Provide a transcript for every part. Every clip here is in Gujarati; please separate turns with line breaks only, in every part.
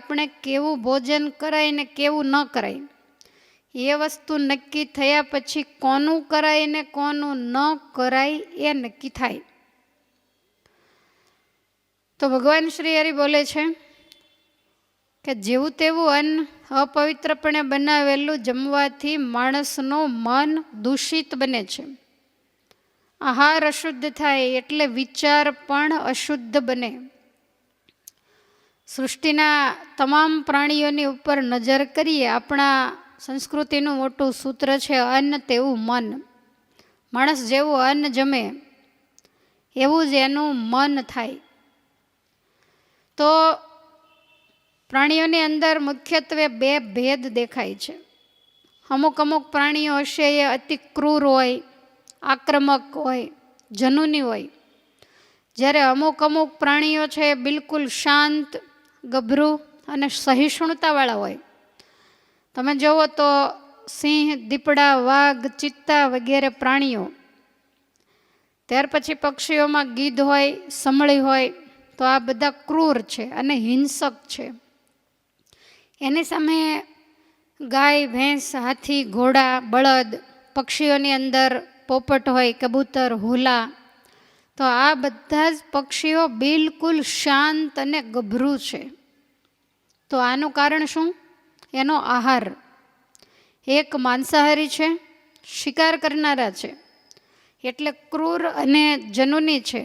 આપણે કેવું ભોજન કરાય ને કેવું ન કરાય, એ વસ્તુ નક્કી થયા પછી કોનું કરાય ને કોનું ન કરાય એ નક્કી થાય. તો ભગવાન શ્રી હરિ બોલે છે કે જેવું તેવું અન્ન અપવિત્રપણે બનાવેલું જમવાથી માણસનું મન દૂષિત બને છે. આહાર અશુદ્ધ થાય એટલે વિચાર પણ અશુદ્ધ બને. સૃષ્ટિના તમામ પ્રાણીઓની ઉપર નજર કરીએ, આપણા સંસ્કૃતિનું મોટું સૂત્ર છે અન્ન તેવું મન. માણસ જેવું અન્ન જમે એવું જ એનું મન થાય. તો પ્રાણીઓની અંદર મુખ્યત્વે બે ભેદ દેખાય છે. અમુક પ્રાણીઓ હશે એ અતિ ક્રૂર હોય, આક્રમક હોય, જનૂની હોય. જ્યારે અમુક પ્રાણીઓ છે એ બિલકુલ શાંત, ગભરું અને સહિષ્ણુતાવાળા હોય. તમે જુઓ તો સિંહ, દીપડા, વાઘ, ચિત્તા વગેરે પ્રાણીઓ. ત્યાર પછી પક્ષીઓમાં ગીધ હોય, સમળી હોય. તો આ બધા ક્રૂર છે અને હિંસક છે. એની સામે ગાય, ભેંસ, હાથી, ઘોડા, બળદ, પક્ષીઓની અંદર પોપટ હોય, કબૂતર, હુલા. તો આ બધા જ પક્ષીઓ બિલકુલ શાંત અને ગભરું છે. તો આનું કારણ શું? એનો આહાર. એક માંસાહારી છે, શિકાર કરનારા છે, એટલે ક્રૂર અને જનૂની છે.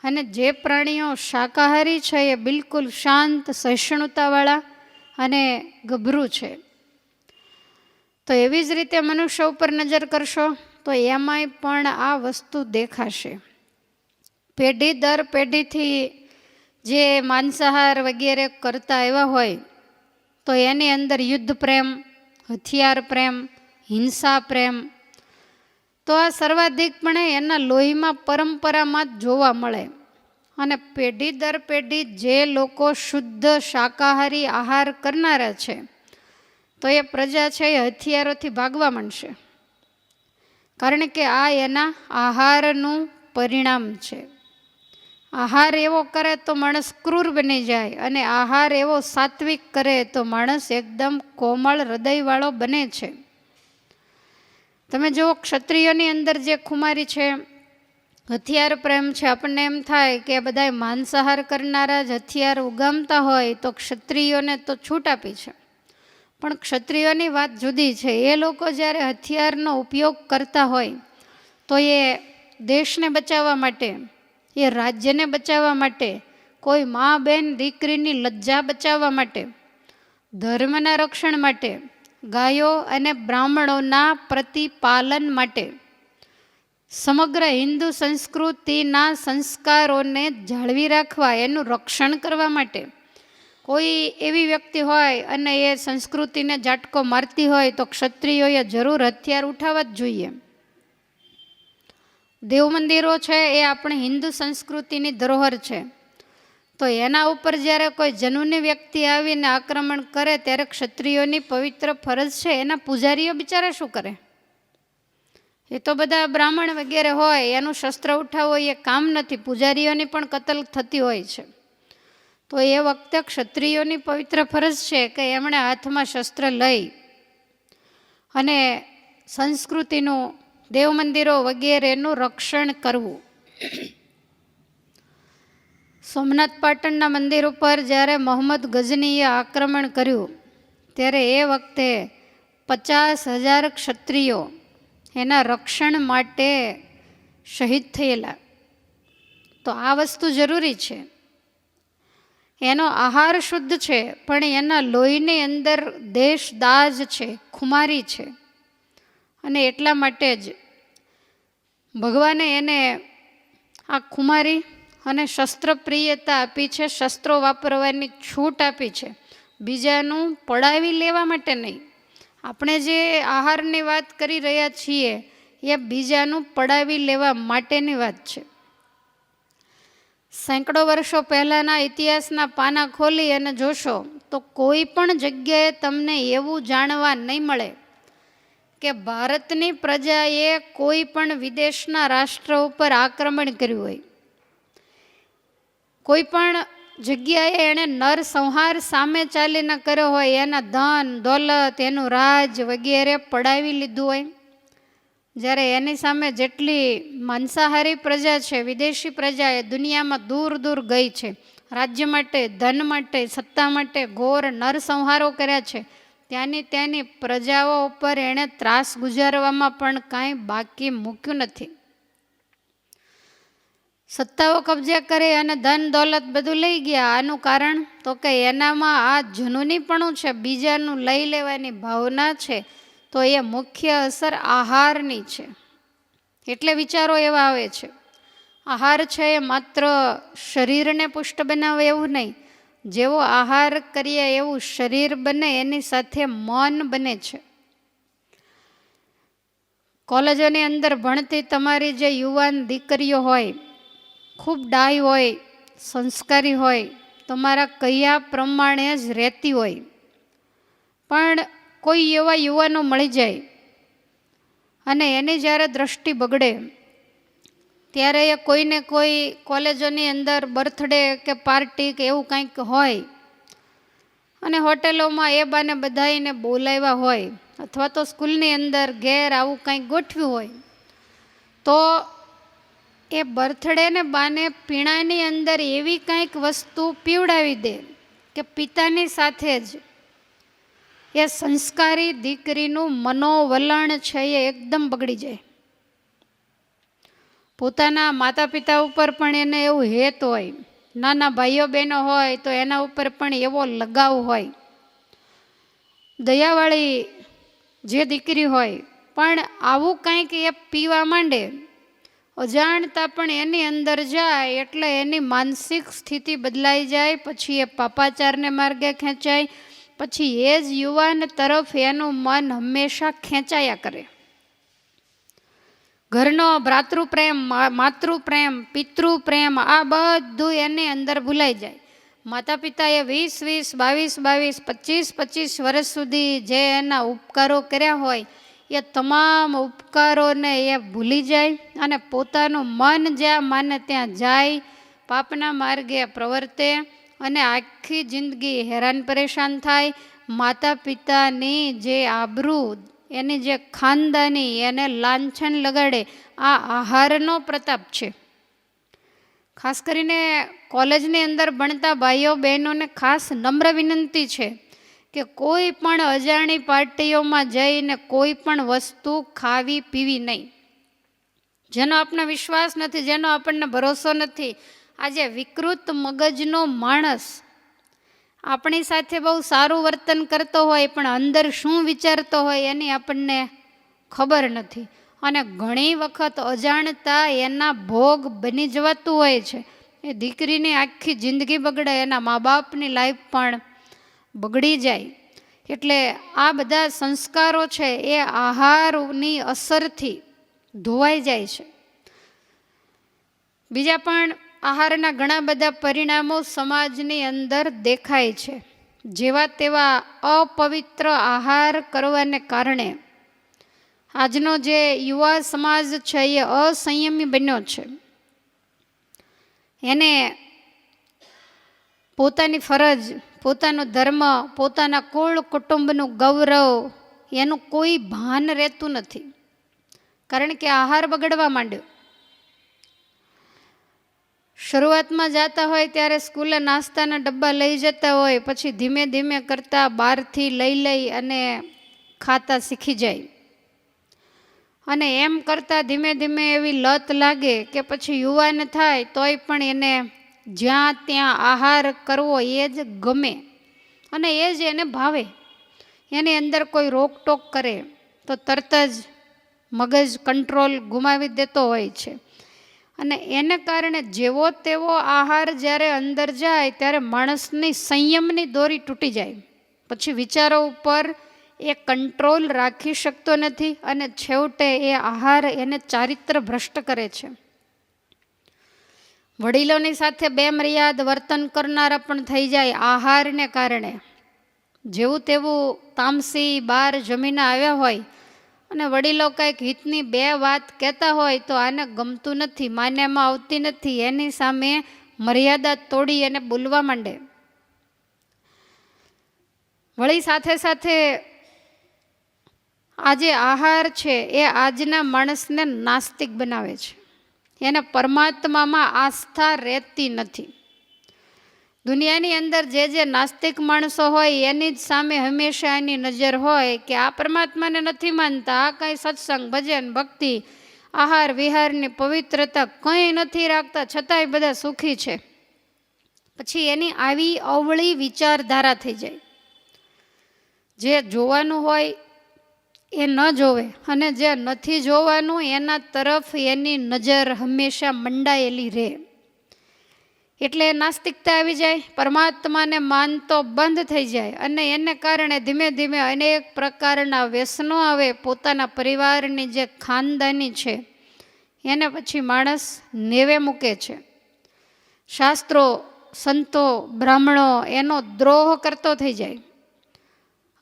અને જે પ્રાણીઓ શાકાહારી છે એ બિલકુલ શાંત, સહિષ્ણુતાવાળા અને ગભરું છે. તો એવી જ રીતે મનુષ્ય ઉપર નજર કરશો તો એમાંય પણ આ વસ્તુ દેખાશે. પેઢી દર પેઢીથી જે માંસાહાર વગેરે કરતા એવા હોય તો એની અંદર યુદ્ધ પ્રેમ, હથિયાર પ્રેમ, હિંસા પ્રેમ, તો આ સર્વાધિકપણે એના લોહીમાં, પરંપરામાં જ જોવા મળે. અને પેઢી દર પેઢી જે લોકો શુદ્ધ શાકાહારી આહાર કરનારા છે તો એ પ્રજા છે એ હથિયારોથી ભાગવા માંડશે. કારણ કે આ એના આહારનું પરિણામ છે. આહાર એવો કરે તો માણસ ક્રૂર બની જાય, અને આહાર એવો સાત્વિક કરે તો માણસ એકદમ કોમળ હૃદયવાળો બને છે. તમે જુઓ, ક્ષત્રિયોની અંદર જે ખુમારી છે, હથિયાર પ્રેમ છે, આપણને એમ થાય કે બધા માંસાહાર કરનારા જ હથિયાર ઉગામતા હોય તો ક્ષત્રિયોને તો છૂટ આપી છે. પણ ક્ષત્રિયોની વાત જુદી છે. એ લોકો જ્યારે હથિયારનો ઉપયોગ કરતા હોય તો એ દેશને બચાવવા માટે, એ રાજ્યને બચાવવા માટે, કોઈ મા, બેન, દીકરીની લજ્જા બચાવવા માટે, ધર્મના રક્ષણ માટે, ગાયો અને બ્રાહ્મણોના પ્રતિપાલન માટે, સમગ્ર હિન્દુ સંસ્કૃતિના સંસ્કારોને જાળવી રાખવા, એનું રક્ષણ કરવા માટે કોઈ એવી વ્યક્તિ હોય અને એ સંસ્કૃતિને ઝાટકો મારતી હોય તો ક્ષત્રિયોએ જરૂર હથિયાર ઉઠાવવા જ જોઈએ. દેવ મંદિરો છે એ આપણી હિન્દુ સંસ્કૃતિની ધરોહર છે. તો એના ઉપર જ્યારે કોઈ જનૂની વ્યક્તિ આવીને આક્રમણ કરે ત્યારે ક્ષત્રિયોની પવિત્ર ફરજ છે, એના પૂજારીઓ બિચારા શું કરે? એ તો બધા બ્રાહ્મણ વગેરે હોય, એનું શસ્ત્ર ઉઠાવવો એ કામ નથી. પૂજારીઓની પણ કતલ થતી હોય છે. તો એ વખતે ક્ષત્રિયોની પવિત્ર ફરજ છે કે એમણે હાથમાં શસ્ત્ર લઈ અને સંસ્કૃતિનું, દેવ મંદિરો વગેરેનું રક્ષણ કરવું. સોમનાથ પાટણના મંદિર ઉપર જ્યારે મોહમ્મદ ગઝનીએ આક્રમણ કર્યું ત્યારે એ વખતે 50,000 ક્ષત્રિયો એના રક્ષણ માટે શહીદ થયેલા. તો આ વસ્તુ જરૂરી છે. એનો આહાર શુદ્ધ છે, પણ એના લોહીની અંદર દેશ દાજ છે, ખુમારી છે. અને એટલા માટે જ ભગવાને એને આ ખુમારી અને શસ્ત્રપ્રિયતા આપી છે, શસ્ત્રો વાપરવાની છૂટ આપી છે, બીજાનું પડાવી લેવા માટે નહીં. આપણે જે આહારની વાત કરી રહ્યા છીએ એ બીજાનું પડાવી લેવા માટેની વાત છે. સેંકડો વર્ષો પહેલાંના ઇતિહાસના પાના ખોલી અને જોશો તો કોઈ પણ જગ્યાએ તમને એવું જાણવા નહીં મળે કે ભારતની પ્રજાએ કોઈ પણ વિદેશના રાષ્ટ્ર ઉપર આક્રમણ કર્યું હોય. કોઈ પણ જગ્યાએ એણે નરસંહાર સામે ચાલીને કર્યો હોય, એના ધન દોલત એનું રાજ વગેરે પડાવી લીધું હોય, જ્યારે એની સામે જેટલી માંસાહારી પ્રજા છે, વિદેશી પ્રજા એ દુનિયામાં દૂર દૂર ગઈ છે, રાજ્ય માટે, ધન માટે, સત્તા માટે ઘોર નરસંહારો કર્યા છે, ત્યાંની પ્રજાઓ ઉપર એણે ત્રાસ ગુજારવામાં પણ કાંઈ બાકી મૂક્યું નથી. સત્તાઓ કબજા કરી અને ધન દોલત બધું લઈ ગયા. આનું કારણ તો કે એનામાં આ જનૂનીપણું છે, બીજાનું લઈ લેવાની ભાવના છે, તો એ મુખ્ય અસર આહારની છે. એટલે વિચારો એવા આવે છે. આહાર છે એ માત્ર શરીરને પુષ્ટ બનાવે એવું નહીં, જેવો આહાર કરીએ એવું શરીર બને, એની સાથે મન બને છે. કોલેજોની અંદર ભણતી તમારી જે યુવાન દીકરીઓ હોય, ખૂબ ડાય હોય, સંસ્કારી હોય, તમારા કયા પ્રમાણે જ રહેતી હોય, પણ કોઈ એવા યુવાનો મળી જાય અને એની જ્યારે દ્રષ્ટિ બગડે ત્યારે એ કોઈને કોઈ કોલેજોની અંદર બર્થડે કે પાર્ટી કે એવું કંઈક હોય અને હોટેલોમાં એ બાને બધાઈને બોલાવ્યા હોય, અથવા તો સ્કૂલની અંદર ઘેર આવું કંઈક ગોઠવ્યું હોય, તો એ બર્થડે ને બાને પીણાની અંદર એવી કંઈક વસ્તુ પીવડાવી દે કે પિતાની સાથે જ એ સંસ્કારી દીકરીનું મનોવલણ છે એ એકદમ બગડી જાય. પોતાના માતા પિતા ઉપર પણ એને એવું હેત હોય, નાના ભાઈઓ બહેનો હોય તો એના ઉપર પણ એવો લગાવ હોય. દયાવાળી જે દીકરી હોય, પણ આવું કંઈક એ પીવા માંડે, અજાણતા પણ એની અંદર જાય એટલે એની માનસિક સ્થિતિ બદલાઈ જાય. પછી એ પાપાચારને માર્ગે ખેંચાય, પછી એ જ યુવાન તરફ એનું મન હંમેશા ખેંચાયા કરે. ઘરનો ભ્રાતૃપ્રેમ, માતૃપ્રેમ, પિતૃપ્રેમ આ બધું એની અંદર ભૂલાઈ જાય. માતા પિતાએ 20-20, 22-22, 25-25 વર્ષ સુધી જે એના ઉપકારો કર્યા હોય એ તમામ ઉપકારોને એ ભૂલી જાય અને પોતાનું મન જ્યાં માને ત્યાં જાય, પાપના માર્ગે પ્રવર્તે અને આખી જિંદગી હેરાન પરેશાન થાય. માતા પિતાની જે આબરૂ, એની જે ખાનદાની, એને લાંછન લગાડે. આ આહારનો પ્રતાપ છે. ખાસ કરીને કોલેજની અંદર ભણતા ભાઈઓ બહેનોને ખાસ નમ્ર વિનંતી છે કે કોઈ પણ અજાણી પાર્ટીઓમાં જઈને કોઈ પણ વસ્તુ ખાવી પીવી નહીં. જેનો આપણને વિશ્વાસ નથી, જેનો આપણને ભરોસો નથી. આજે વિકૃત મગજનો માણસ આપણી સાથે બહુ સારું વર્તન કરતો હોય, પણ અંદર શું વિચારતો હોય એની આપણને ખબર નથી. અને ઘણી વખત અજાણતા એના ભોગ બની જવાતું હોય છે. એ દીકરીની આખી જિંદગી બગડે, એના મા બાપની લાઈફ પણ બગડી જાય. એટલે આ બધા સંસ્કારો છે એ આહારની અસરથી ધોવાઈ જાય છે. બીજા પણ આહારના ઘણા બધા પરિણામો સમાજની અંદર દેખાય છે. જેવા તેવા અપવિત્ર આહાર કરવાને કારણે આજનો જે યુવા સમાજ છે એ અસંયમી બન્યો છે. એને પોતાની ફરજ, પોતાનો ધર્મ, પોતાના કુળ કુટુંબનું ગૌરવ એનું કોઈ ભાન રહેતું નથી, કારણ કે આહાર બગડવા માંડ્યો. શરૂઆતમાં જતા હોય ત્યારે સ્કૂલે નાસ્તાના ડબ્બા લઈ જતા હોય, પછી ધીમે ધીમે કરતાં બહારથી લઈ અને ખાતા શીખી જાય. અને એમ કરતાં ધીમે ધીમે એવી લત લાગે કે પછી યુવાન થાય તોય પણ એને જ્યાં ત્યાં આહાર કરવો એ જ ગમે અને એ જ એને ભાવે. એની અંદર કોઈ રોકટોક કરે તો તરત જ મગજ કંટ્રોલ ગુમાવી દેતો હોય છે. અને એને કારણે જેવો તેવો આહાર જ્યારે અંદર જાય ત્યારે માણસની સંયમની દોરી તૂટી જાય. પછી વિચારો ઉપર એ કંટ્રોલ રાખી શકતો નથી અને છેવટે એ આહાર એને ચારિત્ર ભ્રષ્ટ કરે છે. વડીલોની સાથે બેમર્યાદ વર્તન કરનારા પણ થઈ જાય આહારને કારણે. જેવું તેવું તામસી બહાર જમીને આવ્યા હોય અને વડીલો કંઈક હિતની બે વાત કહેતા હોય તો આને ગમતું નથી, માન્યામાં આવતી નથી, એની સામે મર્યાદા તોડી અને બોલવા માંડે. વળી સાથે સાથે આ જે આહાર છે એ આજના માણસને નાસ્તિક બનાવે છે. એને પરમાત્મામાં આસ્થા રહેતી નથી. દુનિયાની અંદર જે નાસ્તિક માણસો હોય એની જ સામે હંમેશા એની નજર હોય કે આ પરમાત્માને નથી માનતા, આ કાંઈ સત્સંગ, ભજન, ભક્તિ, આહાર વિહારની પવિત્રતા કંઈ નથી રાખતા, છતાંય બધા સુખી છે. પછી એની આવી અવળી વિચારધારા થઈ જાય. જે જોવાનું હોય એ ન જોવે અને જે નથી જોવાનું એના તરફ એની નજર હંમેશા મંડાયેલી રહે. એટલે નાસ્તિકતા આવી જાય, પરમાત્માને માનતો બંધ થઈ જાય અને એને કારણે ધીમે ધીમે અનેક પ્રકારના વ્યસનો આવે. પોતાના પરિવારની જે ખાનદાની છે એને પછી માણસ નેવે મૂકે છે. શાસ્ત્રો, સંતો, બ્રાહ્મણો એનો દ્રોહ કરતો થઈ જાય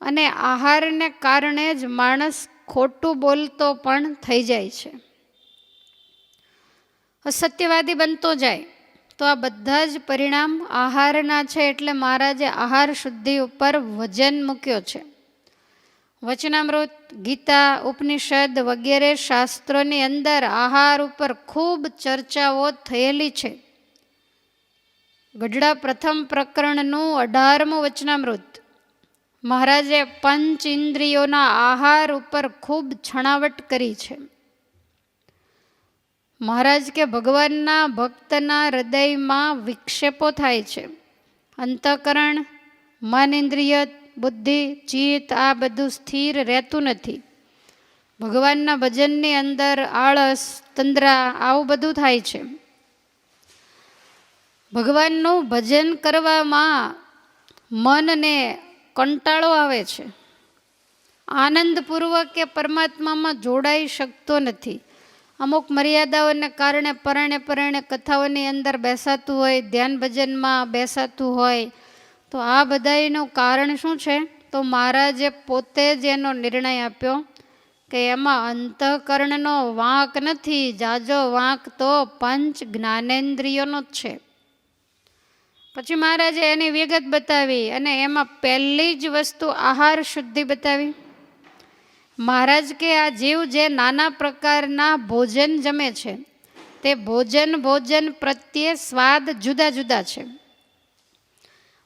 અને આહારને કારણે જ માણસ ખોટું બોલતો પણ થઈ જાય છે, અસત્યવાદી બનતો જાય. તો આ બધા જ પરિણામ આહારના છે. એટલે મહારાજે આહાર શુદ્ધિ ઉપર વજન મૂક્યો છે. વચનામૃત, ગીતા, ઉપનિષદ વગેરે શાસ્ત્રોની અંદર આહાર ઉપર ખૂબ ચર્ચાઓ થયેલી છે. ગઢડા પ્રથમ પ્રકરણનું 18મું વચનામૃત મહારાજે પંચ ઇન્દ્રિયોના આહાર ઉપર ખૂબ છણાવટ કરી છે. મહારાજ કે ભગવાનના ભક્તના હૃદયમાં વિક્ષેપો થાય છે. અંતઃકરણ, મન, ઇન્દ્રિય, બુદ્ધિ, ચિત્ત આ બધું સ્થિર રહેતું નથી. ભગવાનના ભજનની અંદર આળસ, તંદ્રા આવું બધું થાય છે. ભગવાનનું ભજન કરવામાં મનને કંટાળો આવે છે. આનંદપૂર્વક એ પરમાત્મામાં જોડાઈ શકતો નથી. અમુક મર્યાદાઓને કારણે પરાણે કથાઓની અંદર બેસાતું હોય, ધ્યાન ભજનમાં બેસાતું હોય. તો આ બધાનું કારણ શું છે? તો મહારાજે પોતે જ એનો નિર્ણય આપ્યો કે એમાં અંતઃકરણનો વાંક નથી, જાજો વાંક તો પંચ જ્ઞાનેન્દ્રિયોનો જ છે. પછી મહારાજે એની વિગત બતાવી અને એમાં પહેલી જ વસ્તુ આહાર શુદ્ધિ બતાવી. મહારાજ કે આ જીવ જે નાના પ્રકારના ભોજન જમે છે તે ભોજન પ્રત્યે સ્વાદ જુદા જુદા છે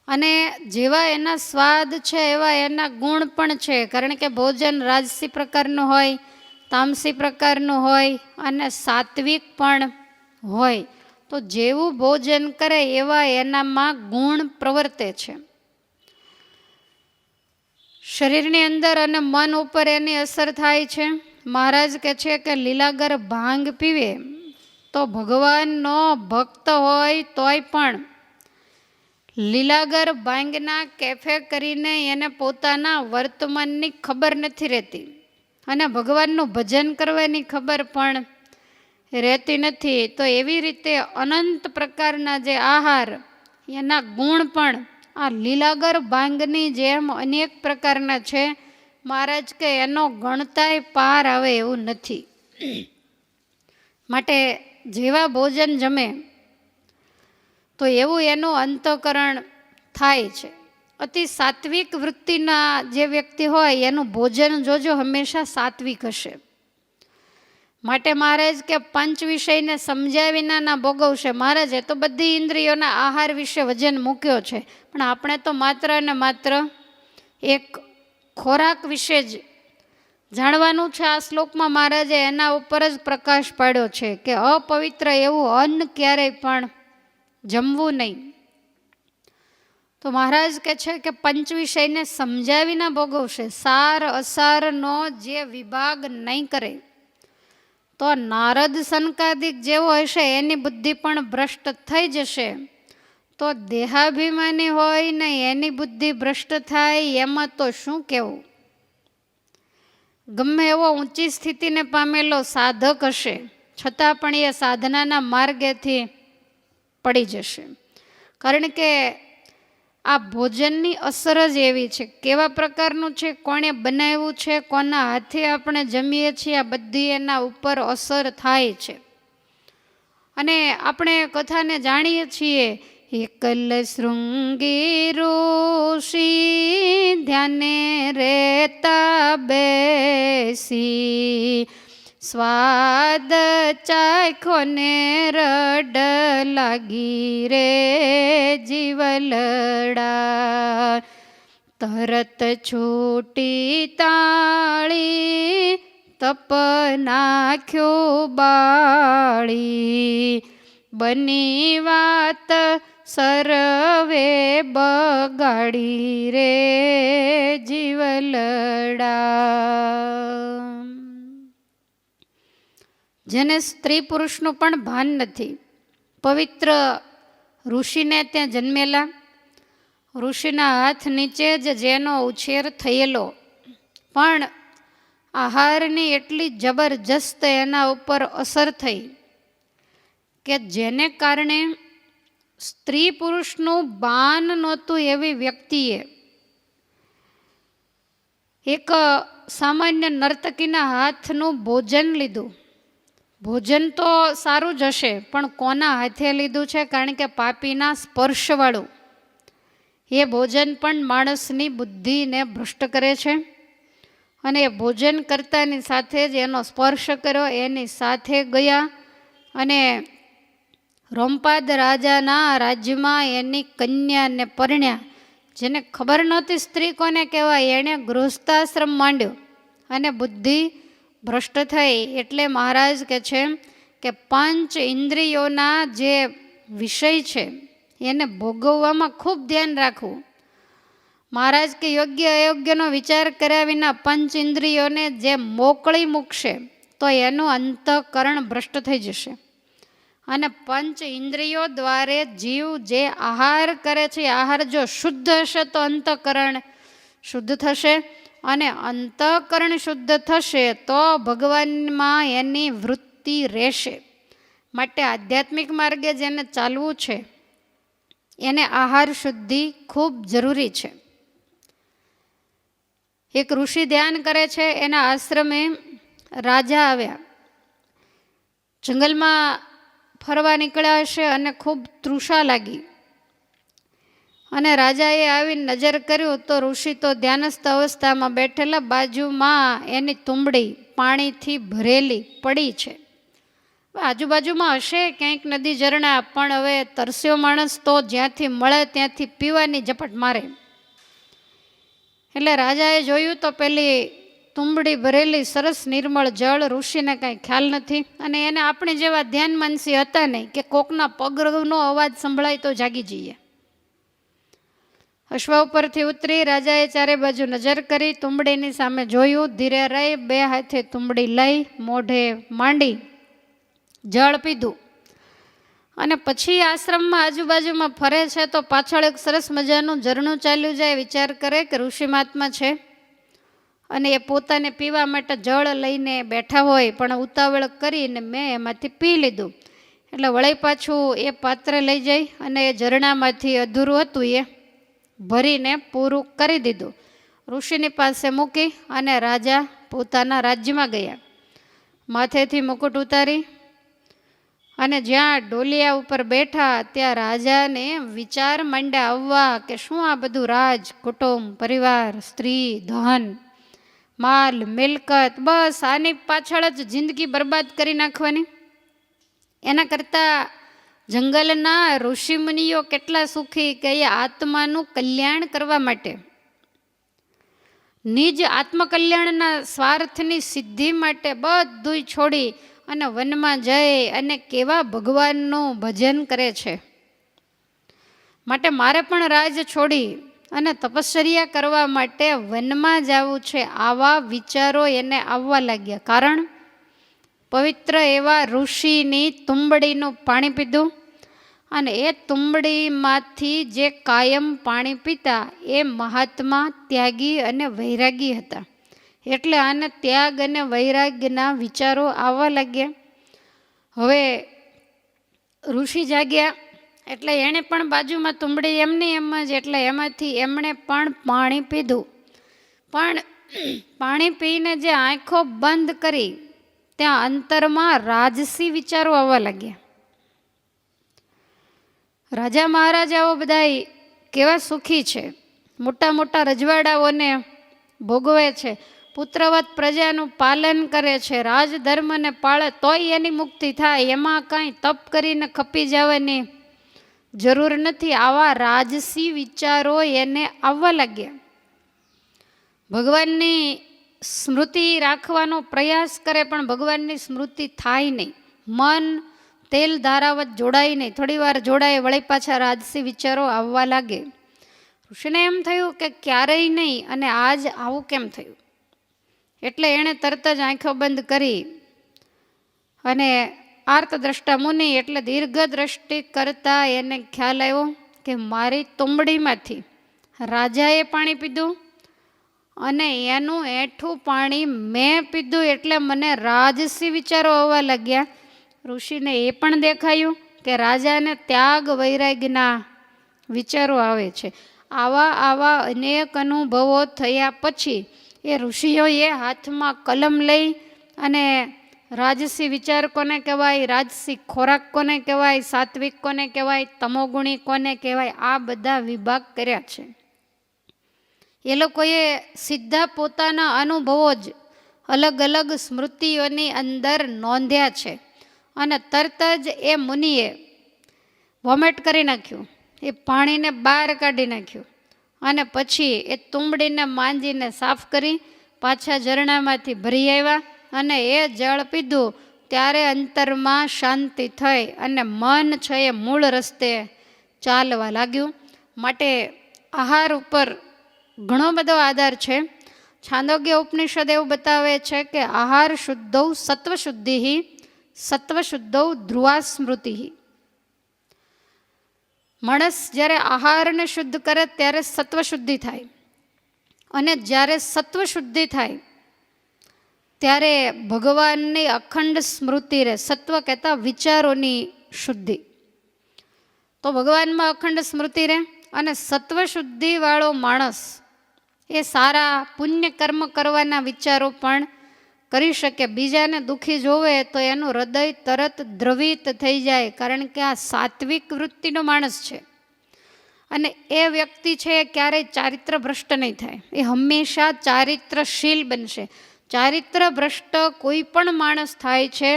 અને જેવા એના સ્વાદ છે એવા એના ગુણ પણ છે. કારણ કે ભોજન રાજસી પ્રકારનું હોય, તામસી પ્રકારનું હોય અને સાત્વિક પણ હોય. તો જેવું ભોજન કરે એવા એનામાં ગુણ પ્રવર્તે છે. શરીરની અંદર અને મન ઉપર એની અસર થાય છે. મહારાજ કહે છે કે લીલાગર ભાંગ પીવે તો ભગવાનનો ભક્ત હોય તોય પણ લીલાગર ભાંગના કેફે કરીને એને પોતાના વર્તમાનની ખબર નથી રહેતી અને ભગવાનનું ભજન કરવાની ખબર પણ રહેતી નથી. તો એવી રીતે અનંત પ્રકારના જે આહાર એના ગુણ પણ આ લીલાગર ભાંગની જેમ અનેક પ્રકારના છે. મહારાજ કે એનો ગણતાય પાર આવે એવું નથી. માટે જેવા ભોજન જમે તો એવું એનું અંતઃકરણ થાય છે. અતિ સાત્વિક વૃત્તિના જે વ્યક્તિ હોય એનું ભોજન જોજો હંમેશા સાત્વિક હશે. માટે મહારાજ કે પંચ વિષયને સમજ્યા વિના ભોગવશે. મહારાજે તો બધી ઇન્દ્રિયોના આહાર વિશે વજન મૂક્યો છે, પણ આપણે તો માત્ર ને માત્ર એક ખોરાક વિશે જ જાણવાનું છે. આ શ્લોકમાં મહારાજે એના ઉપર જ પ્રકાશ પાડ્યો છે કે અપવિત્ર એવું અન્ન ક્યારેય પણ જમવું નહીં. તો મહારાજ કહે છે કે પંચ વિષયને સમજ્યા વિના ભોગવશે. સાર અસારનો જે વિભાગ નહીં કરે તો નારદ સનકાદિક જેવો હશે એની બુદ્ધિ પણ ભ્રષ્ટ થઈ જશે. તો દેહાભિમાની હોય ને એની બુદ્ધિ ભ્રષ્ટ થાય એમાં તો શું કહેવું. ગમે એવો ઊંચી સ્થિતિને પામેલો સાધક હશે છતાં પણ એ સાધનાના માર્ગેથી પડી જશે. કારણ કે આ ભોજનની અસર જ એવી છે. કેવા પ્રકારનું છે, કોણે બનાવ્યું છે, કોના હાથે આપણે જમીએ છીએ, આ બધી એના ઉપર અસર થાય છે. અને આપણે કથાને જાણીએ છીએ, એકલ શૃંગી ઋષિ ધ્યાને રેતા બેસી, સ્વાદ ચાખ્યો ને રડ લાગી રે જીવલડા, તરત છૂટી તાળી તપ નાખ્યો બાળી, બની વાત સર્વે બગાડી રે જીવલડા. જેને સ્ત્રી પુરુષનું પણ ભાન નથી, પવિત્ર ઋષિને ત્યાં જન્મેલા, ઋષિના હાથ નીચે જ જેનો ઉછેર થયેલો, પણ આહારની એટલી જબરજસ્ત એના ઉપર અસર થઈ કે જેને કારણે સ્ત્રી પુરુષનું ભાન નહોતું એવી વ્યક્તિએ એક સામાન્ય નર્તકીના હાથનું ભોજન લીધું. ભોજન તો સારું જ હશે, પણ કોના હાથે લીધું છે? કારણ કે પાપીના સ્પર્શવાળું એ ભોજન પણ માણસની બુદ્ધિને ભ્રષ્ટ કરે છે. અને એ ભોજન કરતાની સાથે જ એનો સ્પર્શ કર્યો, એની સાથે ગયા અને રોમપાદ રાજાના રાજ્યમાં એની કન્યાને પરણ્યા. જેને ખબર નહોતી સ્ત્રી કોને કહેવાય, એણે ગૃહસ્થાશ્રમ માંડ્યો અને બુદ્ધિ ભ્રષ્ટ થઈ. એટલે મહારાજ કહે છે કે પંચ ઇન્દ્રિયોના જે વિષય છે એને ભોગવવામાં ખૂબ ધ્યાન રાખવું. મહારાજ કે યોગ્ય અયોગ્યનો વિચાર કર્યા વિના પંચ ઇન્દ્રિયોને જે મોકળી મૂકશે તો એનું અંતઃકરણ ભ્રષ્ટ થઈ જશે. અને પંચ ઇન્દ્રિયો દ્વારે જીવ જે આહાર કરે છે, આહાર જો શુદ્ધ હશે તો અંતઃકરણ શુદ્ધ થશે, અને અંતઃકરણ શુદ્ધ થશે તો ભગવાનમાં એની વૃત્તિ રહેશે. માટે આધ્યાત્મિક માર્ગે જેને ચાલવું છે એને આહાર શુદ્ધિ ખૂબ જરૂરી છે. એક ઋષિ ધ્યાન કરે છે, એના આશ્રમે રાજા આવ્યા. જંગલમાં ફરવા નીકળ્યા હશે અને ખૂબ તૃષા લાગી, અને રાજાએ આવીને નજર કર્યું તો ઋષિ તો ધ્યાનસ્થ અવસ્થામાં બેઠેલા, બાજુમાં એની તુંબડી પાણીથી ભરેલી પડી છે. આજુબાજુમાં હશે ક્યાંક નદી ઝરણા, પણ હવે તરસ્યો માણસ તો જ્યાંથી મળે ત્યાંથી પીવાની ઝપટ મારે. એટલે રાજાએ જોયું તો પેલી તુંબડી ભરેલી સરસ નિર્મળ જળ. ઋષિને કાંઈ ખ્યાલ નથી, અને એને આપણે જેવા ધ્યાન માનસી હતા નહીં કે કોકના પગનો અવાજ સંભળાય તો જાગી જઈએ. અશ્વ ઉપરથી ઉતરી રાજાએ ચારે બાજુ નજર કરી, તુંબડીની સામે જોયું, ધીરે રહી બે હાથે તુંબડી લઈ મોઢે માંડી જળ પીધું. અને પછી આશ્રમમાં આજુબાજુમાં ફરે છે તો પાછળ એક સરસ મજાનું ઝરણું ચાલ્યું જાય. વિચાર કરે કે ઋષિ મહાત્મા છે અને એ પોતાને પીવા માટે જળ લઈને બેઠા હોય, પણ ઉતાવળ કરીને મેં એમાંથી પી લીધું. એટલે વળી પાછું એ પાત્ર લઈ જઈ અને એ ઝરણામાંથી અધૂરું હતું એ ભરીને પૂરું કરી દીધું. ઋષિની પાસે મૂકી અને રાજા પોતાના રાજ્યમાં ગયા. માથેથી મુકુટ ઉતારી અને જ્યાં ડોલિયા ઉપર બેઠા ત્યાં રાજાને વિચાર માંડ્યા આવવા કે શું આ બધું રાજ કુટુંબ પરિવાર સ્ત્રી ધન માલ મિલકત, બસ આની પાછળ જ જિંદગી બરબાદ કરી નાખવાની. એના કરતાં જંગલના ઋષિમુનિઓ કેટલા સુખી કે એ આત્માનું કલ્યાણ કરવા માટે, નિજ આત્મકલ્યાણના સ્વાર્થની સિદ્ધિ માટે બધું છોડી અને વનમાં જઈ અને કેવા ભગવાનનું ભજન કરે છે. માટે મારે પણ રાજ છોડી અને તપશ્ચર્યા કરવા માટે વનમાં જવું છે, આવા વિચારો એને આવવા લાગ્યા. કારણ પવિત્ર એવા ઋષિની તુંબડીનું પાણી પીધું, અને એ તુંબડીમાંથી જે કાયમ પાણી પીતા એ મહાત્મા ત્યાગી અને વૈરાગી હતા. એટલે આને ત્યાગ અને વૈરાગ્યના વિચારો આવવા લાગ્યા. હવે ઋષિ જાગ્યા એટલે એણે પણ બાજુમાં તુંબડી એમની એમ જ, એટલે એમાંથી એમણે પણ પાણી પીધું. પણ પાણી પીને જે આંખો બંધ કરી ત્યાં અંતરમાં રાજસી વિચારો આવવા લાગ્યા. રાજા મહારાજાઓ બધાય કેવા સુખી છે, મોટા મોટા રજવાડાઓને ભોગવે છે, પુત્રવત પ્રજાનું પાલન કરે છે, રાજધર્મને પાળે, તોય એની મુક્તિ થાય. એમાં કાંઈ તપ કરીને ખપી જવાની જરૂર નથી. આવા રાજસી વિચારો એને આવવા લાગ્યા. ભગવાનની સ્મૃતિ રાખવાનો પ્રયાસ કરે પણ ભગવાનની સ્મૃતિ થાય નહીં. મન તેલ ધારાવત જોડાય નહીં. થોડી વાર જોડાય, વળી પાછા રાજસી વિચારો આવવા લાગે. ઋષિને એમ થયું કે ક્યારેય નહીં, અને આજ આવું કેમ થયું? એટલે એણે તરત જ આંખો બંધ કરી અને આર્તદ્રષ્ટા મુનિ એટલે દીર્ઘ દ્રષ્ટિ કરતા એને ખ્યાલ આવ્યો કે મારી તુંબડીમાંથી રાજાએ પાણી પીધું અને એનું એઠું પાણી મેં પીધું, એટલે મને રાજસી વિચારો આવવા લાગ્યા. ઋષિને એ પણ દેખાયું કે રાજાને ત્યાગ વૈરાગ્યના વિચારો આવે છે. આવા અનેક અનુભવો થયા પછી એ ઋષિઓએ હાથમાં કલમ લઈ અને રાજસી વિચાર કોને કહેવાય, રાજસી ખોરાક કોને કહેવાય, સાત્વિક કોને કહેવાય, તમોગુણી કોને કહેવાય, આ બધા વિભાગ કર્યા છે. એ લોકોએ સીધા પોતાના અનુભવો જ અલગ અલગ સ્મૃતિઓની અંદર નોંધ્યા છે. અને તરત જ એ મુનિએ વોમેટ કરી નાખ્યું, એ પાણીને બહાર કાઢી નાખ્યું અને પછી એ તુંબડીને માંજીને સાફ કરી પાછા ઝરણામાંથી ભરી આવ્યા અને એ જળ પીધું. ત્યારે અંતરમાં શાંતિ થઈ અને મન છે એ મૂળ રસ્તે ચાલવા લાગ્યું. માટે આહાર ઉપર ઘણો બધો આધાર છે. છાંદોગ્ય ઉપનિષદ એવું બતાવે છે કે આહાર શુદ્ધૌ સત્વશુદ્ધિ, સત્વશુદ્ધૌ ધ્રુવા સ્મૃતિ. માણસ જ્યારે આહારને શુદ્ધ કરે ત્યારે સત્વશુદ્ધિ થાય, અને જ્યારે સત્વશુદ્ધિ થાય ત્યારે ભગવાનની અખંડ સ્મૃતિ રહે. સત્વ કહેતા વિચારોની શુદ્ધિ, તો ભગવાનમાં અખંડ સ્મૃતિ રહે. અને સત્વશુદ્ધિવાળો માણસ એ સારા પુણ્ય કર્મ કરવાના વિચારો પણ કરી શકે. બીજાને દુઃખી જોવે તો એનું હૃદય તરત દ્રવિત થઈ જાય, કારણ કે આ સાત્વિક વૃત્તિનો માણસ છે. અને એ વ્યક્તિ છે એ ક્યારેય ચારિત્ર ભ્રષ્ટ નહીં થાય, એ હંમેશા ચારિત્રશીલ બનશે. ચારિત્ર ભ્રષ્ટ કોઈ પણ માણસ થાય છે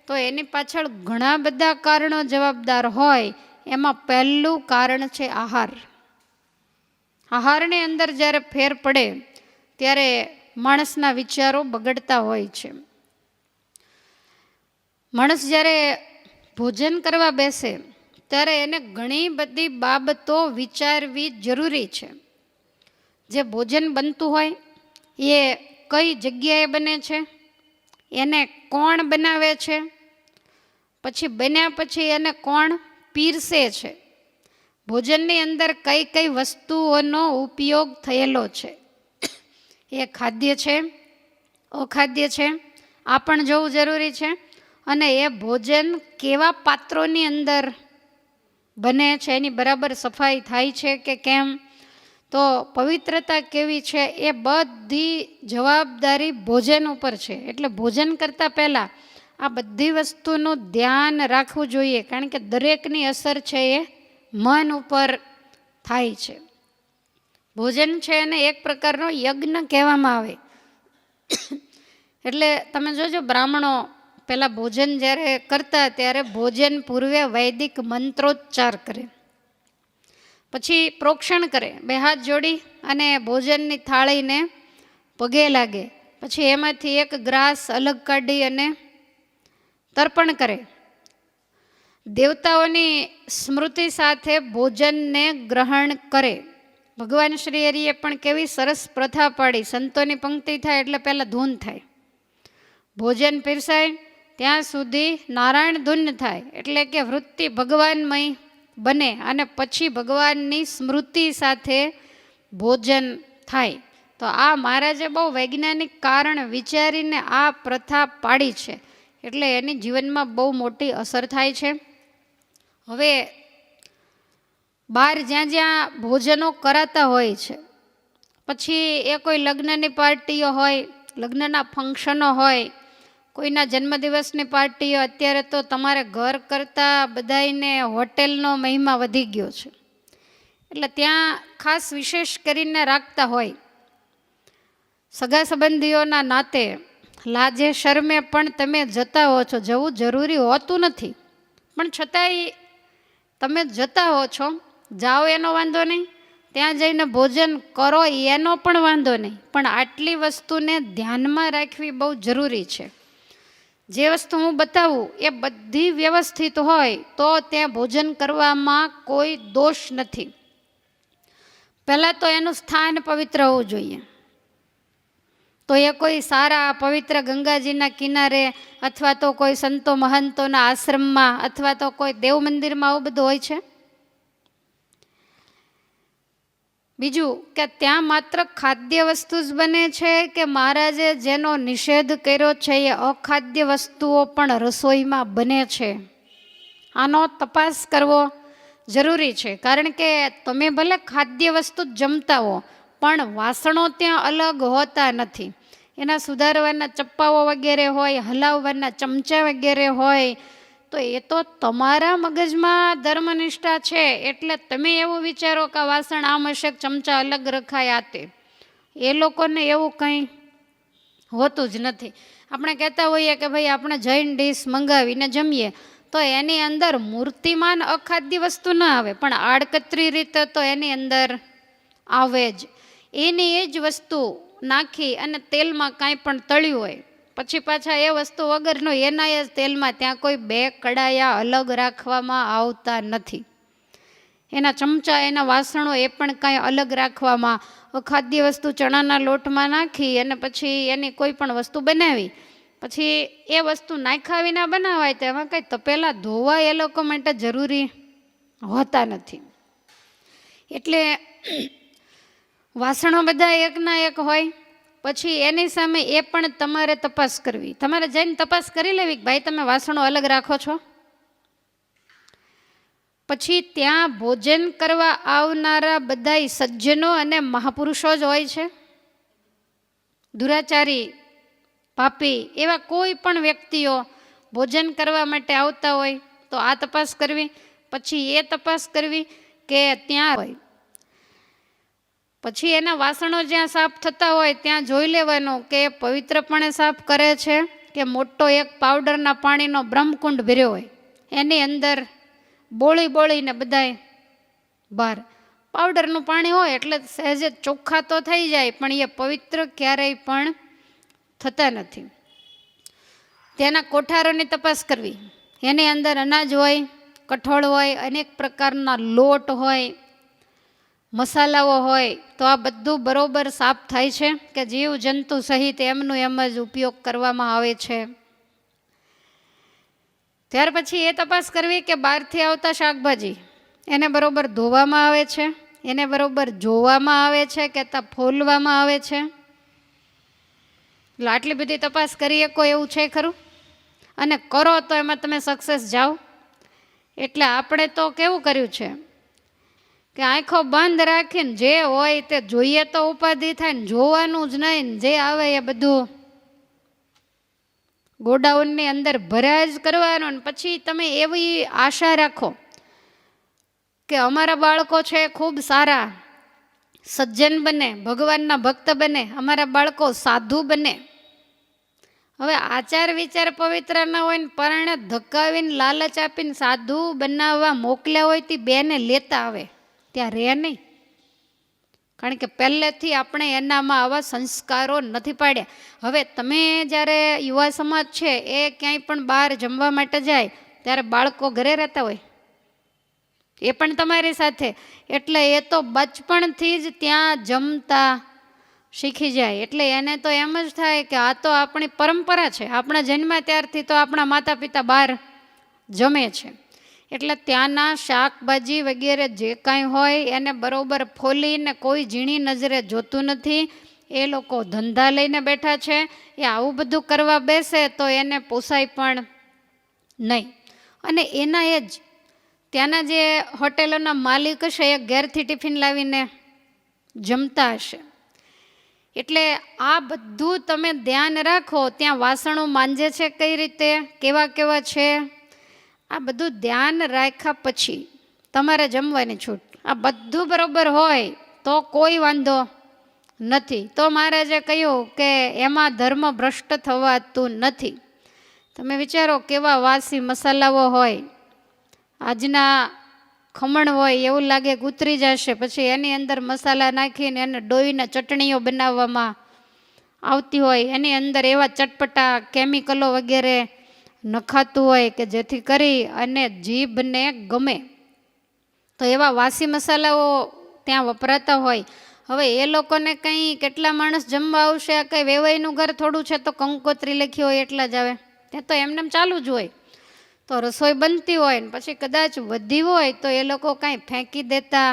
તો એની પાછળ ઘણા બધા કારણો જવાબદાર હોય. એમાં પહેલું કારણ છે આહાર. આહારની અંદર જ્યારે ફેર પડે ત્યારે માણસના વિચારો બગડતા હોય છે. માણસ જ્યારે ભોજન કરવા બેસે ત્યારે એને ઘણી બધી બાબતો વિચારવી જરૂરી છે. જે ભોજન બનતું હોય એ કઈ જગ્યાએ બને છે, એને કોણ બનાવે છે, પછી બન્યા પછી એને કોણ પીરસે છે, ભોજનની અંદર કઈ કઈ વસ્તુઓનો ઉપયોગ થયેલો છે, એ ખાદ્ય છે, અખાદ્ય છે, આ પણ જોવું જરૂરી છે. અને એ ભોજન કેવા પાત્રોની અંદર બને છે, એની બરાબર સફાઈ થાય છે કે કેમ, તો પવિત્રતા કેવી છે, એ બધી જવાબદારી ભોજન ઉપર છે. એટલે ભોજન કરતાં પહેલાં આ બધી વસ્તુનું ધ્યાન રાખવું જોઈએ, કારણ કે દરેકની અસર છે એ મન ઉપર થાય છે. ભોજન છે એને એક પ્રકારનો યજ્ઞ કહેવામાં આવે. એટલે તમે જોજો, બ્રાહ્મણો પહેલાં ભોજન જ્યારે કરતા ત્યારે ભોજન પૂર્વે વૈદિક મંત્રોચ્ચાર કરે, પછી પ્રોક્ષણ કરે, બે હાથ જોડી અને ભોજનની થાળીને પગે લાગે, પછી એમાંથી એક ગ્રાસ અલગ કાઢી અને તર્પણ કરે. દેવતાઓની સ્મૃતિ સાથે ભોજનને ગ્રહણ કરે. ભગવાન શ્રી હરિએ પણ કેવી સરસ પ્રથા પાડી. સંતોની પંક્તિ થાય એટલે પહેલાં ધૂન થાય, ભોજન પીરસાય ત્યાં સુધી નારાયણ ધૂન થાય, એટલે કે વૃત્તિ ભગવાનમય બને અને પછી ભગવાનની સ્મૃતિ સાથે ભોજન થાય. તો આ મહારાજે બહુ વૈજ્ઞાનિક કારણ વિચારીને આ પ્રથા પાડી છે, એટલે એની જીવનમાં બહુ મોટી અસર થાય છે. હવે બહાર જ્યાં જ્યાં ભોજનો કરાતા હોય છે, પછી એ કોઈ લગ્નની પાર્ટીઓ હોય, લગ્નના ફંક્શનો હોય, કોઈના જન્મદિવસની પાર્ટીઓ, અત્યારે તો તમારે ઘર કરતાં બધાઈને હોટેલનો મહિમા વધી ગયો છે, એટલે ત્યાં ખાસ વિશેષ કરીને રાખતા હોય. સગા સંબંધીઓના નાતે લાજે શરમે પણ તમે જતા હો છો. જવું જરૂરી હોતું નથી, પણ છતાંય તમે જતા હો છો. જાઓ એનો વાંધો નહીં, ત્યાં જઈને ભોજન કરો એનો પણ વાંધો નહીં, પણ આટલી વસ્તુને ધ્યાનમાં રાખવી બહુ જરૂરી છે. જે વસ્તુ હું બતાવું એ બધી વ્યવસ્થિત હોય તો ત્યાં ભોજન કરવામાં કોઈ દોષ નથી. પહેલાં તો એનું સ્થાન પવિત્ર હોવું જોઈએ. તો એ કોઈ સારા પવિત્ર ગંગાજીના કિનારે, અથવા તો કોઈ સંતો મહંતોના આશ્રમમાં, અથવા તો કોઈ દેવ મંદિરમાં આવું બધું હોય છે. બીજું કે ત્યાં માત્ર ખાદ્ય વસ્તુ જ બને છે કે મહારાજે જેનો નિષેધ કર્યો છે એ અખાદ્ય વસ્તુઓ પણ રસોઈમાં બને છે. આનો તપાસ કરવો જરૂરી છે, કારણ કે તમે ભલે ખાદ્ય વસ્તુ જ જમતા હો, પણ વાસણો ત્યાં અલગ હોતા નથી. એના સુધારવાના ચપ્પાઓ વગેરે હોય, હલાવવાના ચમચા વગેરે હોય, તો એ તો તમારા મગજમાં ધર્મનિષ્ઠા છે એટલે તમે એવું વિચારો કે વાસણ આમ હશે, ચમચા અલગ રખાય આતે. એ લોકોને એવું કંઈ હોતું જ નથી. આપણે કહેતા હોઈએ કે ભાઈ આપણે જૈન ડીશ મંગાવીને જમીએ, તો એની અંદર મૂર્તિમાન અખાદ્ય વસ્તુ ન આવે, પણ આડકતરી રીતે તો એની અંદર આવે જ. એની એ જ વસ્તુ નાખી અને તેલમાં કાંઈ પણ તળ્યું હોય, પછી પાછા એ વસ્તુ વગરનું એના એ જ તેલમાં, ત્યાં કોઈ બે કડાયા અલગ રાખવામાં આવતા નથી. એના ચમચા, એના વાસણો એ પણ કાંઈ અલગ રાખવામાં, ખાદ્ય વસ્તુ ચણાના લોટમાં નાખી અને પછી એની કોઈ પણ વસ્તુ બનાવી, પછી એ વસ્તુ નાખ્યા વિના બનાવાય તો એમાં કંઈ તપેલા ધોવા એ લોકો માટે જરૂરી હોતા નથી. એટલે વાસણો બધા એકના એક હોય. પછી એની સામે એ પણ તમારે તપાસ કરવી. તમારે જઈને તપાસ કરી લેવી કે ભાઈ તમે વાસણો અલગ રાખો છો. પછી ત્યાં ભોજન કરવા આવનારા બધા સજ્જનો અને મહાપુરુષો જ હોય છે. દુરાચારી, પાપી એવા કોઈ પણ વ્યક્તિઓ ભોજન કરવા માટે આવતા હોય તો આ તપાસ કરવી. પછી એ તપાસ કરવી કે ત્યાં હોય, પછી એના વાસણો જ્યાં સાફ થતા હોય ત્યાં જોઈ લેવાનું કે પવિત્રપણે સાફ કરે છે કે મોટો એક પાવડરના પાણીનો બ્રહ્મકુંડ ભર્યો હોય, એની અંદર બોળીને બધાય બહાર. પાવડરનું પાણી હોય એટલે સહેજે ચોખ્ખા તો થઈ જાય, પણ એ પવિત્ર ક્યારેય પણ થતા નથી. તેના કોઠારોની તપાસ કરવી. એની અંદર અનાજ હોય, કઠોળ હોય, અનેક પ્રકારના લોટ હોય, મસાલાઓ હોય, તો આ બધું બરોબર સાફ થાય છે કે જીવ જંતુ સહિત એમનું એમ જ ઉપયોગ કરવામાં આવે છે. ત્યાર પછી એ તપાસ કરવી કે બહારથી આવતા શાકભાજી એને બરોબર ધોવામાં આવે છે, એને બરોબર જોવામાં આવે છે કે ત્યાં ફોલવામાં આવે છે. એટલે આટલી બધી તપાસ કરી શકો એવું છે ખરું? અને કરો તો એમાં તમે સક્સેસ જાઓ. એટલે આપણે તો કેવું કર્યું છે કે આંખો બંધ રાખીને જે હોય તે જોઈએ તો ઉપાધિ થાય ને જોવાનું જ નહીં, જે આવે એ બધું ગોડાઉનની અંદર ભર્યા જ કરવાનું. પછી તમે એવી આશા રાખો કે અમારા બાળકો છે ખૂબ સારા સજ્જન બને, ભગવાનના ભક્ત બને, અમારા બાળકો સાધુ બને. હવે આચાર વિચાર પવિત્ર ના હોય ને પરણે ધક્કાવીને લાલચ આપીને સાધુ બનાવવા મોકલ્યા હોય તે બેને લેતા આવે, ત્યાં રહે નહીં. કારણ કે પહેલેથી આપણે એનામાં આવા સંસ્કારો નથી પાડ્યા. હવે તમે જ્યારે યુવા સમાજ છે એ ક્યાંય પણ બહાર જમવા માટે જાય ત્યારે બાળકો ઘરે રહેતા હોય, એ પણ તમારી સાથે, એટલે એ તો બચપણથી જ ત્યાં જમતા શીખી જાય. એટલે એને તો એમ જ થાય કે આ તો આપણી પરંપરા છે, આપણા જન્મ્યા ત્યારથી તો આપણા માતા પિતા બહાર જમે છે. એટલે ત્યાંના શાકભાજી વગેરે જે કાંઈ હોય એને બરોબર ફોલીને કોઈ ઝીણી નજરે જોતું નથી. એ લોકો ધંધા લઈને બેઠા છે, એ આવું બધું કરવા બેસે તો એને પોસાય પણ નહીં. અને એના એ જ ત્યાંના જે હોટેલોના માલિક હશે એ ઘેરથી ટિફિન લાવીને જમતા હશે. એટલે આ બધું તમે ધ્યાન રાખો. ત્યાં વાસણો માંજે છે કઈ રીતે, કેવા કેવા છે, આ બધું ધ્યાન રાખ્યા પછી તમારે જમવાની છૂટ. આ બધું બરોબર હોય તો કોઈ વાંધો નથી. તો મહારાજે કહ્યું કે એમાં ધર્મ ભ્રષ્ટ થવાતું નથી. તમે વિચારો કેવા વાસી મસાલાઓ હોય, આજના ખમણ હોય એવું લાગે કે ઉતરી જશે, પછી એની અંદર મસાલા નાખીને એને ડોઈને ચટણીઓ બનાવવામાં આવતી હોય, એની અંદર એવા ચટપટા કેમિકલો વગેરે નખાતું હોય કે જેથી કરી અને જીભને ગમે. તો એવા વાસી મસાલાઓ ત્યાં વપરાતા હોય. હવે એ લોકોને કંઈ કેટલા માણસ જમવા આવશે, આ કંઈ વેવાઈનું ઘર થોડું છે તો કંકોત્રી લખી હોય એટલા જ આવે, ત્યાં તો એમને ચાલુ જ હોય. તો રસોઈ બનતી હોય ને પછી કદાચ વધી હોય તો એ લોકો કાંઈ ફેંકી દેતા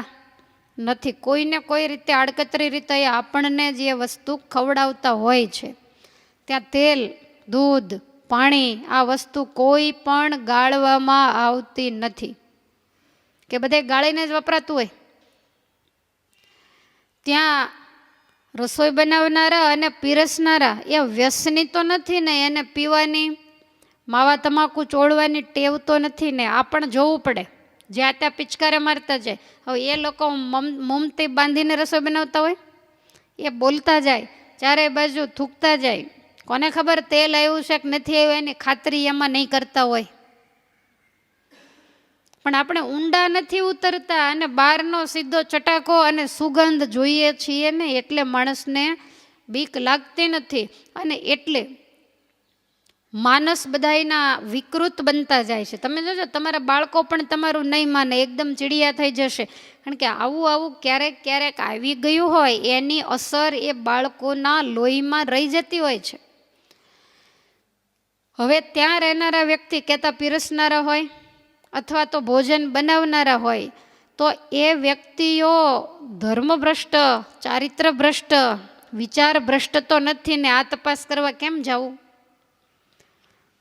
નથી. કોઈને કોઈ રીતે આડકતરી રીતે આપણને જે વસ્તુ ખવડાવતા હોય છે, ત્યાં તેલ, દૂધ, પાણી, આ વસ્તુ કોઈ પણ ગાળવામાં આવતી નથી કે બધે ગાળીને જ વપરાતું હોય. ત્યાં રસોઈ બનાવનારા અને પીરસનારા એ વ્યસની તો નથી ને, એને પીવાની માવા તમાકુ ચોળવાની ટેવ તો નથી ને. આ પણ જોવું પડે, જ્યાં ત્યાં પિચકારે મારતા જાય. હવે એ લોકો મમતી બાંધીને રસોઈ બનાવતા હોય, એ બોલતા જાય, ચારે બાજુ થૂકતા જાય, કોને ખબર તેલ આવ્યું છે કે નથી આવ્યું એની ખાતરી એમાં નહીં કરતા હોય. પણ આપણે ઊંડા નથી ઉતરતા અને બહારનો સીધો ચટાકો અને સુગંધ જોઈએ છીએ ને, એટલે માણસને બીક લાગતી નથી. અને એટલે માનસ બધાયના વિકૃત બનતા જાય છે. તમે જોજો તમારા બાળકો પણ તમારું નહીં માને, એકદમ ચીડિયા થઈ જશે. કારણ કે આવું ક્યારેક ક્યારેક આવી ગયું હોય, એની અસર એ બાળકોના લોહીમાં રહી જતી હોય છે. હવે ત્યાં રહેનારા વ્યક્તિ કહેતા પીરસનારા હોય અથવા તો ભોજન બનાવનારા હોય, તો એ વ્યક્તિઓ ધર્મભ્રષ્ટ, ચારિત્ર ભ્રષ્ટ, વિચાર ભ્રષ્ટ તો નથી ને. આ તપાસ કરવા કેમ જવું?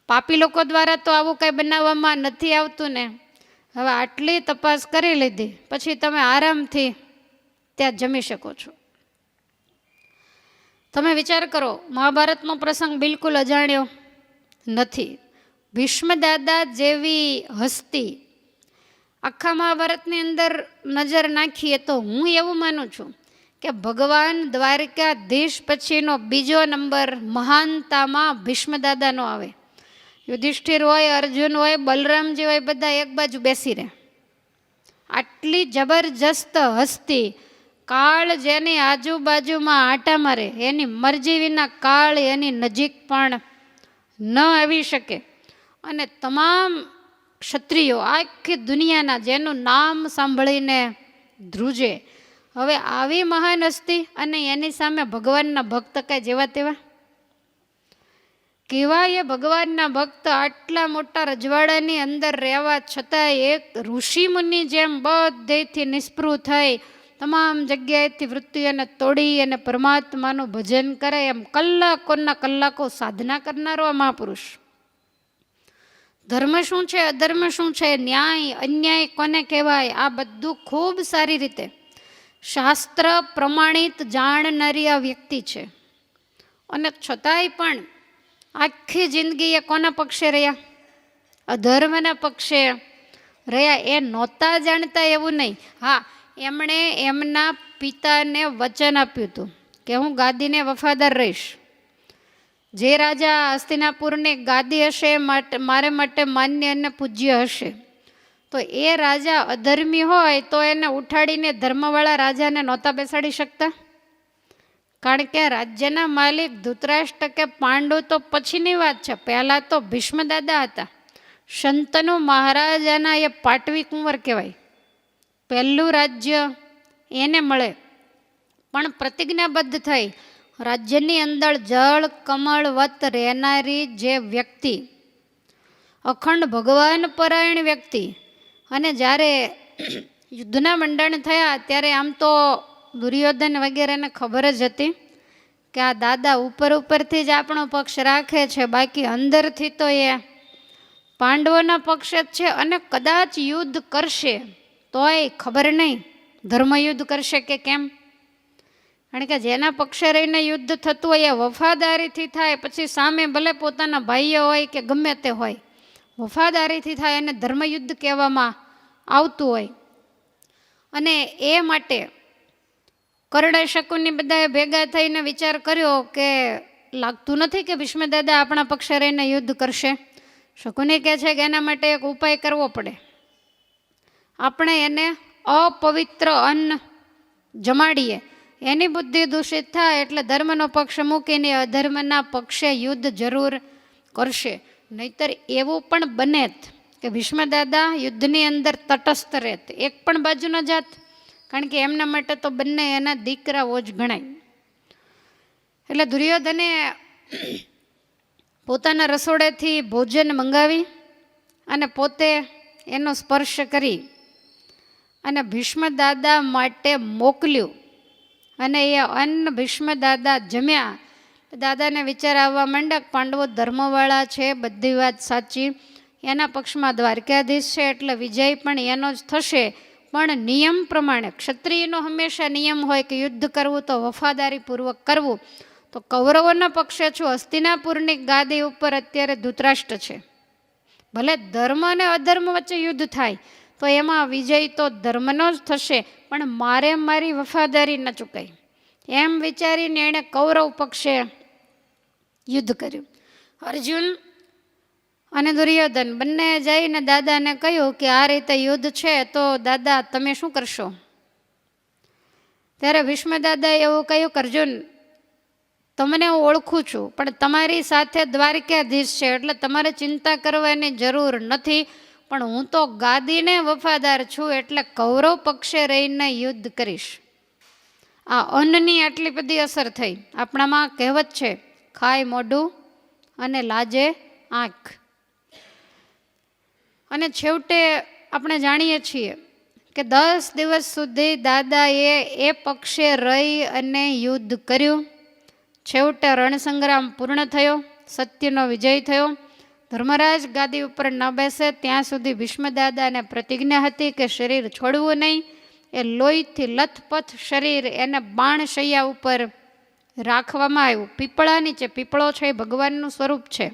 પાપી લોકો દ્વારા તો આવું કંઈ બનાવવામાં નથી આવતું ને. હવે આટલી તપાસ કરી લીધી પછી તમે આરામથી ત્યાં જમી શકો છો. તમે વિચાર કરો, મહાભારતનો પ્રસંગ બિલકુલ અજાણ્યો નથી. ભીષ્મ દાદા જેવી હસ્તી આખા મહાભારતની અંદર નજર નાખીએ તો હું એવું માનું છું કે ભગવાન દ્વારકાધીશ પછીનો બીજો નંબર મહાનતામાં ભીષ્મ દાદાનો આવે. યુધિષ્ઠિર હોય, અર્જુન હોય, બલરામજી હોય, બધા એક બાજુ બેસી રહે. આટલી જબરજસ્ત હસ્તી, કાળ જેની આજુબાજુમાં આટા મારે, એની મરજી વિના કાળ એની નજીક પણ ન આવી શકે. અને તમામ ક્ષત્રિયો આખી દુનિયાના જેનું નામ સાંભળીને ધ્રુજે. હવે આવી મહાન હસ્તી અને એની સામે ભગવાનના ભક્ત કાંઈ જેવા તેવા કેવાય? ભગવાનના ભક્ત આટલા મોટા રજવાડાની અંદર રહેવા છતાં એક ઋષિ મુનિ જેમ બધેથી નિષ્પૃહ થઈ તમામ જગ્યાએથી વૃત્તિઓને તોડી અને પરમાત્માનું ભજન કરે, એમ કલાકોના કલાકો સાધના કરનારો આ મહાપુરુષ. ધર્મ શું છે, અધર્મ શું છે, ન્યાય અન્યાય કોને કહેવાય, આ બધું ખૂબ સારી રીતે શાસ્ત્ર પ્રમાણિત જાણનારી આ વ્યક્તિ છે. અને છતાંય પણ આખી જિંદગી એ કોના પક્ષે રહ્યા? અધર્મના પક્ષે રહ્યા. એ નહોતા જાણતા એવું નહીં. હા, એમણે એમના પિતાને વચન આપ્યું હતું કે હું ગાદીને વફાદાર રહીશ. જે રાજા હસ્તિનાપુરની ગાદી હશે મારે માટે માન્ય અને પૂજ્ય હશે. તો એ રાજા અધર્મી હોય તો એને ઉઠાડીને ધર્મવાળા રાજાને નહોતા બેસાડી શકતા. કારણ કે રાજ્યના માલિક ધૃતરાષ્ટ્ર કે પાંડુ તો પછીની વાત છે, પહેલાં તો ભીષ્મ દાદા હતા. શંતનુ મહારાજાના એ પાટવી કુંવર કહેવાય. પહેલું રાજ્ય એને મળે. પણ પ્રતિજ્ઞાબદ્ધ થઈ રાજ્યની અંદર જળ કમળવત રહેનારી જે વ્યક્તિ, અખંડ ભગવાન પરાયણ વ્યક્તિ, અને જ્યારે યુદ્ધના મંડાણ થયા ત્યારે આમ તો દુર્યોધન વગેરેને ખબર જ હતી કે આ દાદા ઉપરથી જ આપણો પક્ષ રાખે છે, બાકી અંદરથી તો એ પાંડવોના પક્ષ જ છે. અને કદાચ યુદ્ધ કરશે તોય ખબર નહીં ધર્મયુદ્ધ કરશે કે કેમ, કારણ કે જેના પક્ષે રહીને યુદ્ધ થતું હોય એ વફાદારીથી થાય, પછી સામે ભલે પોતાના ભાઈઓ હોય કે ગમે તે હોય, વફાદારીથી થાય એને ધર્મયુદ્ધ કહેવામાં આવતું હોય. અને એ માટે કર્ણ શકુની બધાએ ભેગા થઈને વિચાર કર્યો કે લાગતું નથી કે ભીષ્મ દાદા આપણા પક્ષે રહીને યુદ્ધ કરશે. શકુની કહે છે કે એના માટે એક ઉપાય કરવો પડે. આપણે એને અપવિત્ર અન્ન જમાડીએ, એની બુદ્ધિ દૂષિત થાય એટલે ધર્મનો પક્ષ મૂકીને અધર્મના પક્ષે યુદ્ધ જરૂર કરશે. નહીતર એવું પણ બને કે ભીષ્મ દાદા યુદ્ધની અંદર તટસ્થ રહેત, એક પણ બાજુ ન જાત, કારણ કે એમના માટે તો બંને એના દીકરાઓ જ ગણાય. એટલે દુર્યોધને પોતાના રસોડેથી ભોજન મંગાવી અને પોતે એનો સ્પર્શ કરી અને ભીષ્મ દાદા માટે મોકલ્યું. અને એ અન્ન ભીષ્મ દાદા જમ્યા. દાદાને વિચાર આવવા માંડ્યા, પાંડવો ધર્મવાળા છે, બધી વાત સાચી, એના પક્ષમાં દ્વારકાધીશ છે એટલે વિજય પણ એનો જ થશે. પણ નિયમ પ્રમાણે ક્ષત્રિયનો હંમેશા નિયમ હોય કે યુદ્ધ કરવું તો વફાદારીપૂર્વક કરવું. તો કૌરવોના પક્ષે છું, હસ્તિનાપુરની ગાદી ઉપર અત્યારે ધૃતરાષ્ટ્ર છે. ભલે ધર્મ અને અધર્મ વચ્ચે યુદ્ધ થાય તો એમાં વિજય તો ધર્મનો જ થશે, પણ મારે મારી વફાદારી ન ચૂકાય. એમ વિચારીને એણે કૌરવ પક્ષે યુદ્ધ કર્યું. અર્જુન અને દુર્યોધન બંને જઈને દાદાને કહ્યું કે આ રીતે યુદ્ધ છે તો દાદા તમે શું કરશો? ત્યારે ભીષ્મ દાદાએ એવું કહ્યું કે અર્જુન, તમને હું ઓળખું છું, પણ તમારી સાથે દ્વારકાધીશ છે એટલે તમારે ચિંતા કરવાની જરૂર નથી. પણ હું તો ગાદીને વફાદાર છું એટલે કૌરવ પક્ષે રહીને યુદ્ધ કરીશ. આ અન્નની આટલી બધી અસર થઈ. આપણામાં કહેવત છે, ખાય મોઢું અને લાજે આંખ. અને છેવટે આપણે જાણીએ છીએ કે 10 દિવસ સુધી દાદાએ એ પક્ષે રહી અને યુદ્ધ કર્યું. છેવટે રણસંગ્રામ પૂર્ણ થયો, સત્યનો વિજય થયો. ધર્મરાજ ગાદી ઉપર ન બેસે ત્યાં સુધી ભીષ્મ દાદાને પ્રતિજ્ઞા હતી કે શરીર છોડવું નહીં. એ લોહીથી લથપથ શરીર એને બાણશૈયા ઉપર રાખવામાં આવ્યું, પીપળા નીચે. પીપળો છે એ ભગવાનનું સ્વરૂપ છે.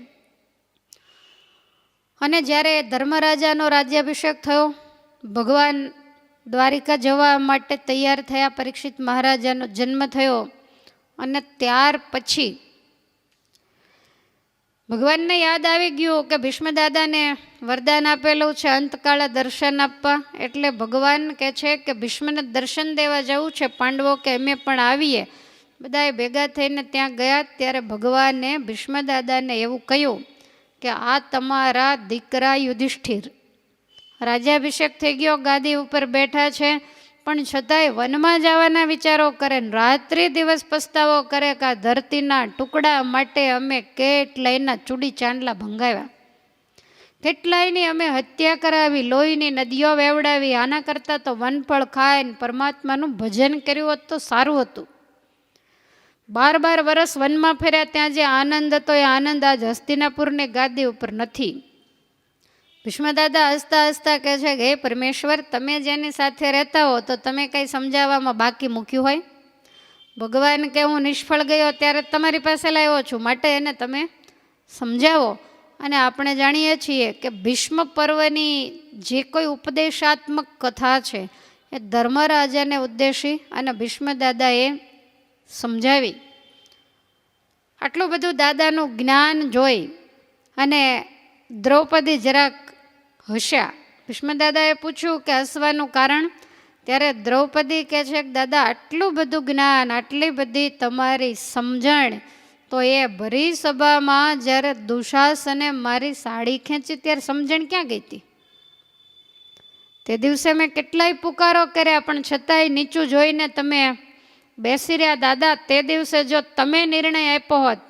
અને જ્યારે ધર્મરાજાનો રાજ્યાભિષેક થયો, ભગવાન દ્વારિકા જવા માટે તૈયાર થયા, પરીક્ષિત મહારાજાનો જન્મ થયો. અને ત્યાર પછી ભગવાનને યાદ આવી ગયું કે ભીષ્મ દાદાને વરદાન આપેલું છે અંતકાળે દર્શન આપવા. એટલે ભગવાન કહે છે કે ભીષ્મને દર્શન દેવા જવું છે. પાંડવો કે અમે પણ આવીએ. બધાએ ભેગા થઈને ત્યાં ગયા. ત્યારે ભગવાને ભીષ્મ દાદાને એવું કહ્યું કે આ તમારા દીકરા યુધિષ્ઠિર રાજ્યાભિષેક થઈ ગયો, ગાદી ઉપર બેઠા છે, પણ છતાંય વનમાં જવાના વિચારો કરે, રાત્રિ દિવસ પસ્તાવો કરે કે આ ધરતીના ટુકડા માટે અમે કેટલાયના ચૂડી ચાંદલા ભંગાવ્યા, કેટલાયની અમે હત્યા કરાવી, લોહીની નદીઓ વેવડાવી. આના કરતાં તો વનફળ ખાઈને પરમાત્માનું ભજન કર્યું હોત તો સારું હતું. 12 વર્ષ વનમાં ફર્યા, ત્યાં જે આનંદ હતો એ આનંદ આજ હસ્તિનાપુરની ગાદી ઉપર નથી. ભીષ્મ દાદા હસતા હસતા કહે છે કે હે પરમેશ્વર, તમે જેની સાથે રહેતા હો તો તમે કંઈ સમજાવવામાં બાકી મૂક્યું હોય? ભગવાન કે હું નિષ્ફળ ગયો ત્યારે તમારી પાસે લાવ્યો છું, માટે એને તમે સમજાવો. અને આપણે જાણીએ છીએ કે ભીષ્મ પર્વની જે કોઈ ઉપદેશાત્મક કથા છે એ ધર્મરાજાને ઉદ્દેશી અને ભીષ્મ દાદાએ સમજાવી. આટલું બધું દાદાનું જ્ઞાન જોઈ અને દ્રૌપદી જરાક હસ્યા. ભીષ્મ દાદાએ પૂછ્યું કે હસવાનું કારણ? ત્યારે દ્રૌપદી કહે છે કે દાદા, આટલું બધું જ્ઞાન, આટલી બધી તમારી સમજણ, તો એ ભરી સભામાં જ્યારે દુશાસને મારી સાડી ખેંચી ત્યારે સમજણ ક્યાં ગઈ હતી? તે દિવસે મેં કેટલાય પુકારો કર્યા, પણ છતાંય નીચું જોઈને તમે બેસી રહ્યા. દાદા, તે દિવસે જો તમે નિર્ણય આપ્યો હોત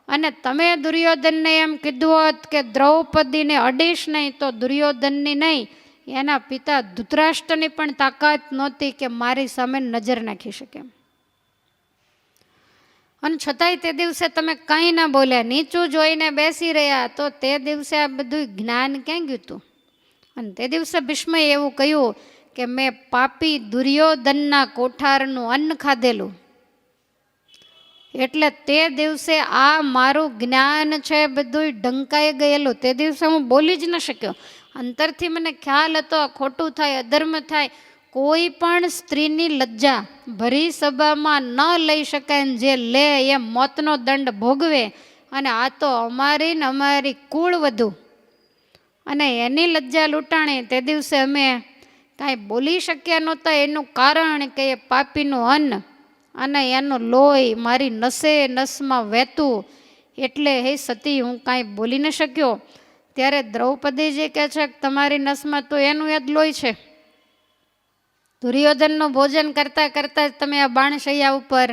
અને તમે દુર્યોધનને એમ કીધું હોત કે દ્રૌપદીને અડીશ નહીં, તો દુર્યોધનની નહીં, એના પિતા ધૃતરાષ્ટ્રની પણ તાકાત નહોતી કે મારી સામે નજર નાખી શકે. અને છતાંય તે દિવસે તમે કંઈ ના બોલ્યા, નીચું જોઈને બેસી રહ્યા, તો તે દિવસે આ બધું જ્ઞાન ક્યાં ગયું હતું? અને તે દિવસે ભીષ્મએ એવું કહ્યું કે મેં પાપી દુર્યોધનના કોઠારનું અન્ન ખાધેલું, એટલે તે દિવસે આ મારું જ્ઞાન છે બધું ઢંકાઈ ગયેલું. તે દિવસે હું બોલી જ ન શક્યો. અંતરથી મને ખ્યાલ હતો આ ખોટું થાય, અધર્મ થાય. કોઈ પણ સ્ત્રીની લજ્જા ભરી સભામાં ન લઈ શકાય, જે લે એ મોતનો દંડ ભોગવે. અને આ તો અમારી ને અમારી કુળવધુ, અને એની લજ્જા લૂંટાણી. તે દિવસે અમે કાંઈ બોલી શક્યા નહોતા. એનું કારણ કે એ પાપીનું અન્ન અને એનું લોહી મારી નસે નસમાં વહેતું. એટલે હે સતી, હું કાંઈ બોલી ન શક્યો. ત્યારે દ્રૌપદીજી કહે છે કે તમારી નસમાં તો એનું એ જ લોહી છે. દુર્યોધનનું ભોજન કરતાં કરતાં જ તમે આ બાણશૈયા ઉપર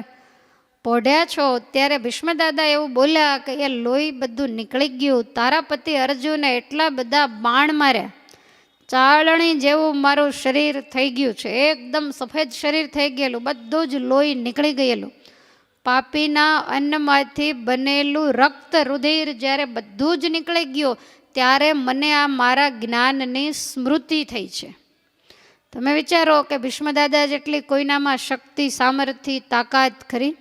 પોઢ્યા છો. ત્યારે ભીષ્મદાદા એવું બોલ્યા કે એ લોહી બધું નીકળી ગયું. તારા પતિ અર્જુને એટલા બધા બાણ માર્યા, ચાળણી જેવું મારું શરીર થઈ ગયું છે, એકદમ સફેદ શરીર થઈ ગયેલું, બધું જ લોહી નીકળી ગયેલું. પાપીના અન્નમાંથી બનેલું રક્ત રુધિર જ્યારે બધું જ નીકળી ગયું, ત્યારે મને આ મારા જ્ઞાનની સ્મૃતિ થઈ છે. તમે વિચારો કે ભીષ્મદાદા જેટલી કોઈનામાં શક્તિ, સામર્થ્ય, તાકાત ખરી?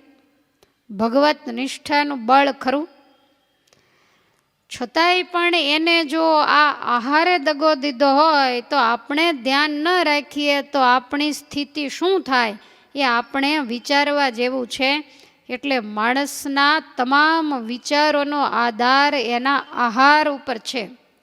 ભગવત નિષ્ઠાનું બળ ખરું? છતાંય પણ એને જો આ આહારે દગો દીધો હોય તો આપણે ધ્યાન ન રાખીએ તો આપણી સ્થિતિ શું થાય એ આપણે વિચારવા જેવું છે. એટલે માણસના તમામ વિચારોનો આધાર એના આહાર ઉપર છે.